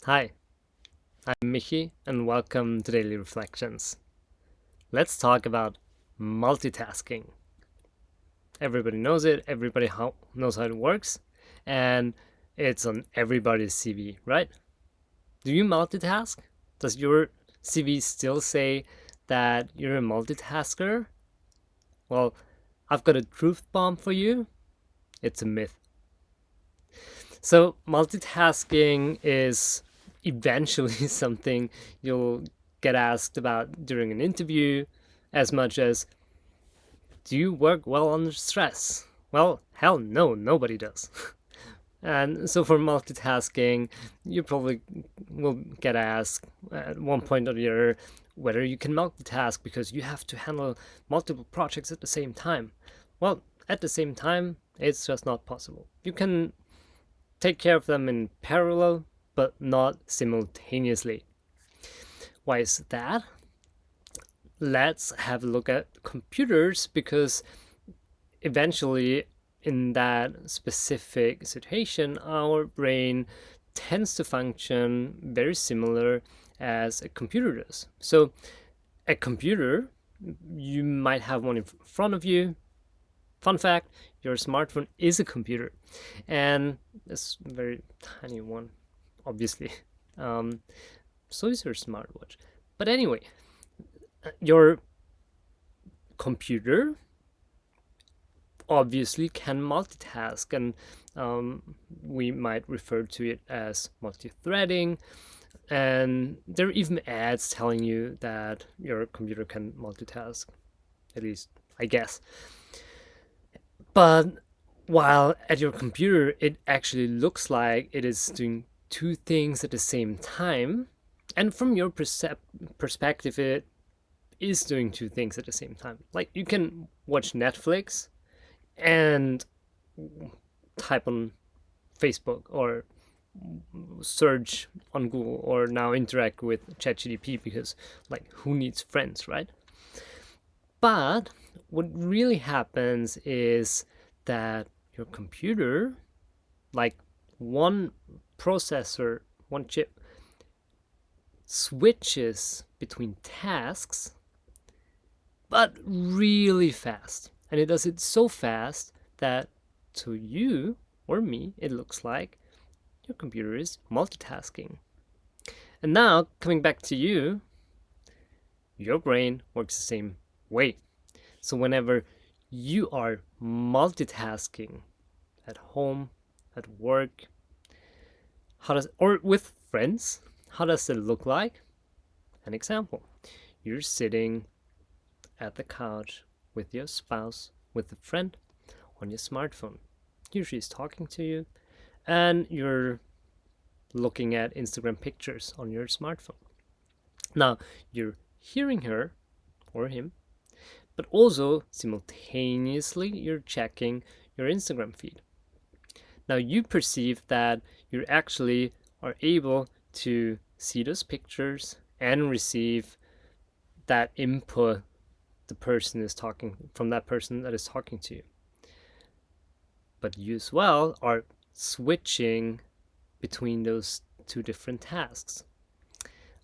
Hi, I'm Michi and welcome to Daily Reflections. Let's talk about multitasking. Everybody knows it, knows how it works, and it's on everybody's CV, right? Do you multitask? Does your CV still say that you're a multitasker? Well, I've got a truth bomb for you. It's a myth. So, multitasking is eventually something you'll get asked about during an interview, as much as, do you work well under stress? Well, hell no, nobody does. And so for multitasking, you probably will get asked at one point or the other whether you can multitask because you have to handle multiple projects at the same time. Well, at the same time, it's just not possible. You can take care of them in parallel, but not simultaneously. Why is that? Let's have a look at computers because eventually, in that specific situation, our brain tends to function very similar as a computer does. So, a computer, you might have one in front of you. Fun fact, your smartphone is a computer, and it's a very tiny one, obviously. Um, so is your smartwatch. But anyway, your computer obviously can multitask, and we might refer to it as multi-threading. And there are even ads telling you that your computer can multitask, at least I guess. But while at your computer, it actually looks like it is doing two things at the same time. And from your perspective, it is doing two things at the same time. Like you can watch Netflix and type on Facebook or search on Google or now interact with ChatGPT because, like, who needs friends, right? But what really happens is that your computer, like one processor, one chip, switches between tasks, but really fast. And it does it so fast that to you or me, it looks like your computer is multitasking. And now, coming back to you, your brain works the same way. So whenever you are multitasking at home, at work, or with friends, how does it look like? An example. You're sitting at the couch with your spouse, with a friend on your smartphone. Usually she's talking to you and you're looking at Instagram pictures on your smartphone. Now, you're hearing her or him, but also simultaneously you're checking your Instagram feed. Now, you perceive that you actually are able to see those pictures and receive that input the person is talking from that person that is talking to you. But you as well are switching between those two different tasks.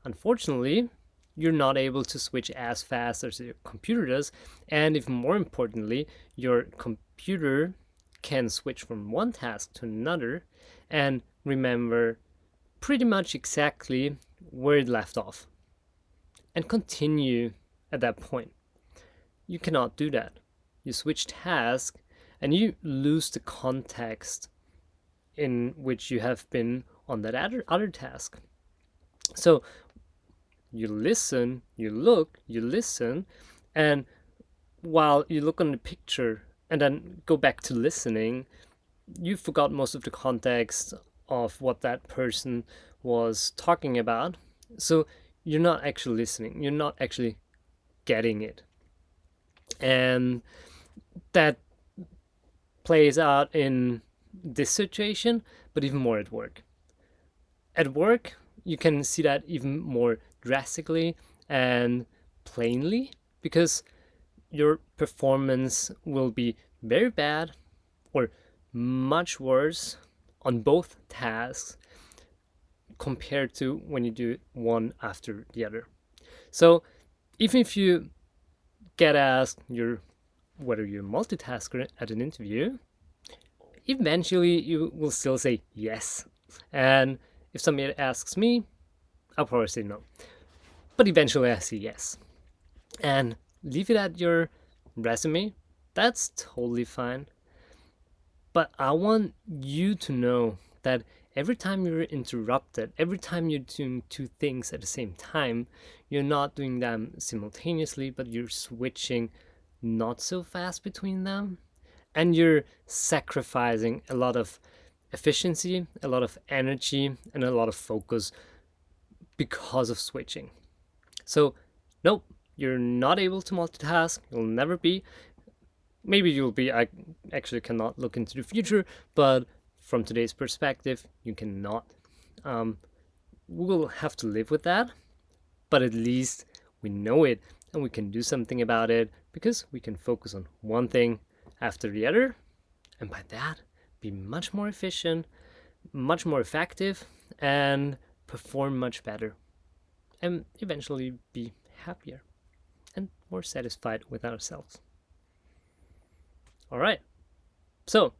Unfortunately, you're not able to switch as fast as your computer does, and even more importantly, your computer can switch from one task to another and remember pretty much exactly where it left off and continue at that point. You cannot do that. You switch task and you lose the context in which you have been on that other task. So you listen, you look, you listen, and while you look on the picture and then go back to listening, you forgot most of the context of what that person was talking about. So you're not actually listening, you're not actually getting it. And that plays out in this situation, but even more at work. At work, you can see that even more drastically and plainly because your performance will be very bad or much worse on both tasks compared to when you do one after the other. So even if you get asked whether you're a multitasker at an interview, eventually you will still say yes. And if somebody asks me, I'll probably say no. But eventually I say yes. And leave it at your resume. That's totally fine. But I want you to know that every time you're interrupted, every time you're doing two things at the same time, you're not doing them simultaneously, but you're switching not so fast between them. And you're sacrificing a lot of efficiency, a lot of energy, and a lot of focus because of switching. So, nope, you're not able to multitask. You'll never be. Maybe you'll be. I actually cannot look into the future, but from today's perspective, you cannot. We'll have to live with that, but at least we know it and we can do something about it because we can focus on one thing after the other, and by that, be much more efficient, much more effective, and perform much better, and eventually be happier and more satisfied with ourselves. All right. So,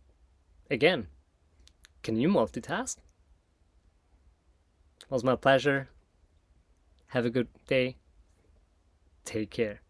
again, can you multitask? It was my pleasure. Have a good day. Take care.